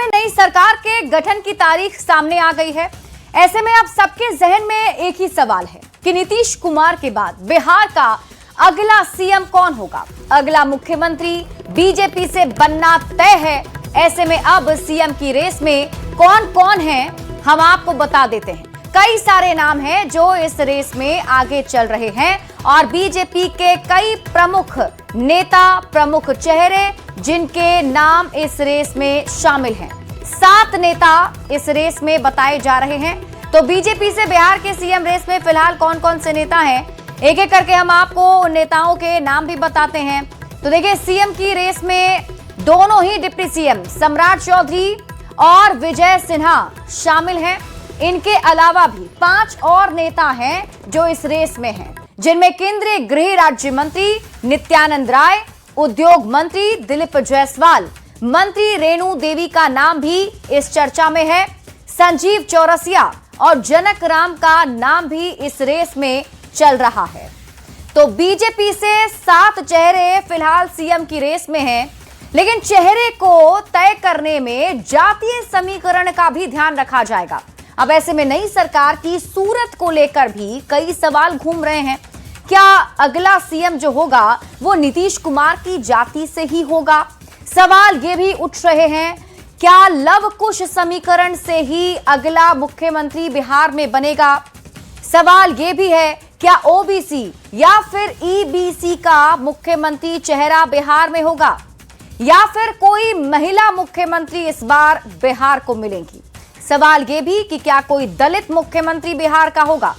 में नई सरकार के गठन की तारीख सामने आ गई है। ऐसे में अब सबके जहन में एक ही सवाल है कि नीतीश कुमार के बाद बिहार का अगला सीएम कौन होगा। अगला मुख्यमंत्री बीजेपी से बनना तय है। ऐसे में अब सीएम की रेस में कौन कौन है हम आपको बता देते हैं। कई सारे नाम हैं जो इस रेस में आगे चल रहे हैं और बीजेपी के कई प्रमुख नेता, प्रमुख चेहरे जिनके नाम इस रेस में शामिल हैं। 7 नेता इस रेस में बताए जा रहे हैं। तो बीजेपी से बिहार के सीएम रेस में फिलहाल कौन कौन से नेता हैं, एक एक करके हम आपको उन नेताओं के नाम भी बताते हैं। तो देखिए, सीएम की रेस में दोनों ही डिप्टी सीएम सम्राट चौधरी और विजय सिन्हा शामिल हैं। इनके अलावा भी 5 और नेता हैं जो इस रेस में हैं, जिनमें केंद्रीय गृह राज्य मंत्री नित्यानंद राय, उद्योग मंत्री दिलीप जायसवाल, मंत्री रेणु देवी का नाम भी इस चर्चा में है। संजीव चौरसिया और जनक राम का नाम भी इस रेस में चल रहा है। तो बीजेपी से 7 चेहरे फिलहाल सीएम की रेस में हैं, लेकिन चेहरे को तय करने में जातीय समीकरण का भी ध्यान रखा जाएगा। अब ऐसे में नई सरकार की सूरत को लेकर भी कई सवाल घूम रहे हैं। क्या अगला सीएम जो होगा वो नीतीश कुमार की जाति से ही होगा? सवाल ये भी उठ रहे हैं, क्या लव कुश समीकरण से ही अगला मुख्यमंत्री बिहार में बनेगा? सवाल ये भी है, क्या ओबीसी या फिर ईबीसी का मुख्यमंत्री चेहरा बिहार में होगा या फिर कोई महिला मुख्यमंत्री इस बार बिहार को मिलेगी? सवाल ये भी कि क्या कोई दलित मुख्यमंत्री बिहार का होगा?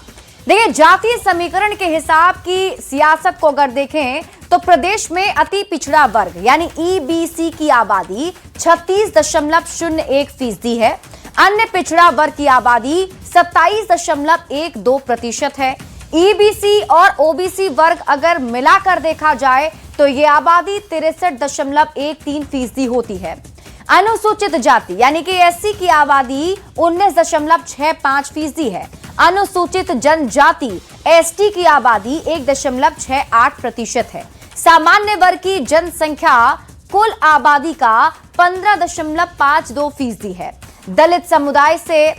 देखिए, जातीय समीकरण के हिसाब की सियासत को अगर देखें तो प्रदेश में अति पिछड़ा वर्ग यानी ईबीसी की आबादी 36.01% है। अन्य पिछड़ा वर्ग की आबादी 27.12% है। ईबीसी और ओबीसी वर्ग अगर मिलाकर देखा जाए तो ये आबादी 63.13% होती है। अनुसूचित जाति यानी कि एससी की आबादी 19.65% है। अनुसूचित जनजाति एसटी की आबादी 1.68% है। सामान्य वर्ग की जनसंख्या कुल आबादी का 15.52% है। दलित समुदाय से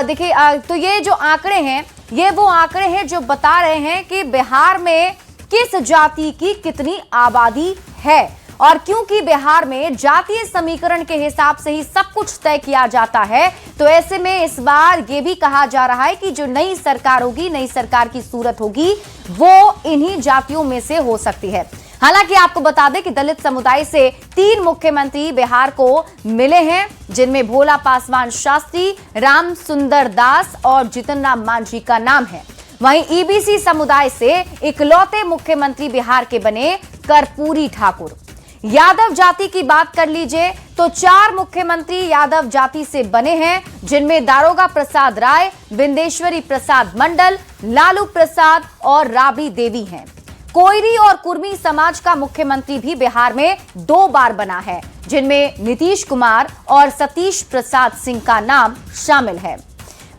देखिए, तो ये जो आंकड़े हैं ये वो आंकड़े हैं जो बता रहे हैं कि बिहार में किस जाति की कितनी आबादी है। और क्योंकि बिहार में जातीय समीकरण के हिसाब से ही सब कुछ तय किया जाता है, तो ऐसे में इस बार ये भी कहा जा रहा है कि जो नई सरकार होगी, नई सरकार की सूरत होगी, वो इन्हीं जातियों में से हो सकती है। हालांकि आपको बता दें कि दलित समुदाय से 3 मुख्यमंत्री बिहार को मिले हैं, जिनमें भोला पासवान शास्त्री, राम सुंदर दास और जीतन राम मांझी का नाम है। वहीं ईबीसी समुदाय से इकलौते मुख्यमंत्री बिहार के बने कर्पूरी ठाकुर। यादव जाति की बात कर लीजिए तो 4 मुख्यमंत्री यादव जाति से बने हैं, जिनमें दारोगा प्रसाद राय, बिंदेश्वरी प्रसाद मंडल, लालू प्रसाद और राबड़ी देवी हैं। कोयरी और कुर्मी समाज का मुख्यमंत्री भी बिहार में 2 बार बना है, जिनमें नीतीश कुमार और सतीश प्रसाद सिंह का नाम शामिल है।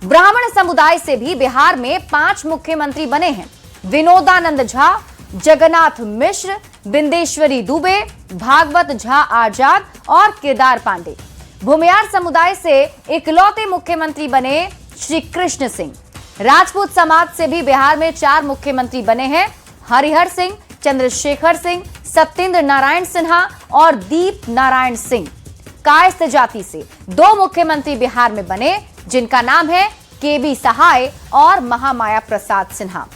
ब्राह्मण समुदाय से भी बिहार में 5 मुख्यमंत्री बने हैं। विनोदानंद झा, जगन्नाथ मिश्र, बिंदेश्वरी दुबे, भागवत झा आजाद और केदार पांडे। भूमियार समुदाय से इकलौते मुख्यमंत्री बने श्री कृष्ण सिंह। राजपूत समाज से भी बिहार में 4 मुख्यमंत्री बने हैं। हरिहर सिंह, चंद्रशेखर सिंह, सत्येंद्र नारायण सिन्हा और दीप नारायण सिंह। कायस्थ जाति से 2 मुख्यमंत्री बिहार में बने, जिनका नाम है केबी सहाय और महामाया प्रसाद सिन्हा।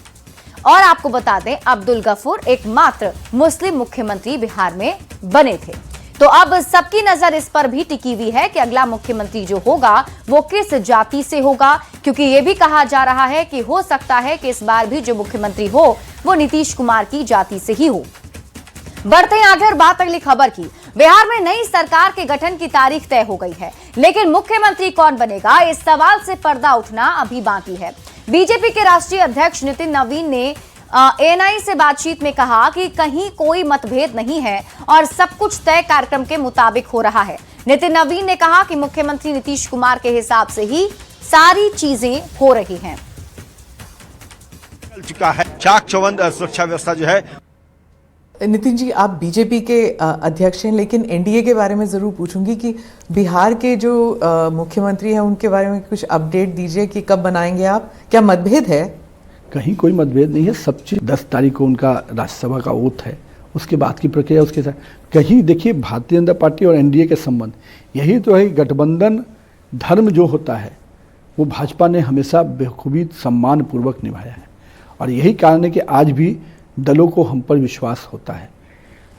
और आपको बता दें, अब्दुल गफूर एकमात्र मुस्लिम मुख्यमंत्री बिहार में बने थे। तो अब सबकी नजर इस पर भी टिकी हुई है कि अगला मुख्यमंत्री जो होगा वो किस जाति से होगा, क्योंकि ये भी कहा जा रहा है कि हो सकता है कि इस बार भी जो मुख्यमंत्री हो वो नीतीश कुमार की जाति से ही हो। बढ़ते हैं आगे और बात अगली खबर की। बिहार में नई सरकार के गठन की तारीख तय हो गई है, लेकिन मुख्यमंत्री कौन बनेगा, इस सवाल से पर्दा उठना अभी बाकी है। बीजेपी के राष्ट्रीय अध्यक्ष नितिन नवीन ने एएनआई से बातचीत में कहा कि कहीं कोई मतभेद नहीं है और सब कुछ तय कार्यक्रम के मुताबिक हो रहा है। नितिन नवीन ने कहा कि मुख्यमंत्री नीतीश कुमार के हिसाब से ही सारी चीजें हो रही हैं। चुका है चाक चौबंद सुरक्षा व्यवस्था जो है नितिन जी, आप बीजेपी के अध्यक्ष हैं, लेकिन एनडीए के बारे में ज़रूर पूछूंगी कि बिहार के जो मुख्यमंत्री हैं उनके बारे में कुछ अपडेट दीजिए कि कब बनाएंगे आप, क्या मतभेद है? कहीं कोई मतभेद नहीं है। सब चीज 10 तारीख को उनका राज्यसभा का ओथ है, उसके बाद की प्रक्रिया उसके साथ। कहीं देखिए, भारतीय जनता पार्टी और एनडीए के संबंध, यही तो है गठबंधन धर्म जो होता है वो भाजपा ने हमेशा बेखूबी सम्मान पूर्वक निभाया है, और यही कारण है कि आज भी दलों को हम पर विश्वास होता है।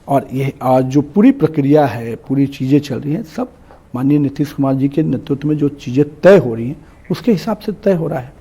और ये आज जो पूरी प्रक्रिया है, पूरी चीज़ें चल रही हैं, सब माननीय नीतीश कुमार जी के नेतृत्व में जो चीज़ें तय हो रही हैं उसके हिसाब से तय हो रहा है।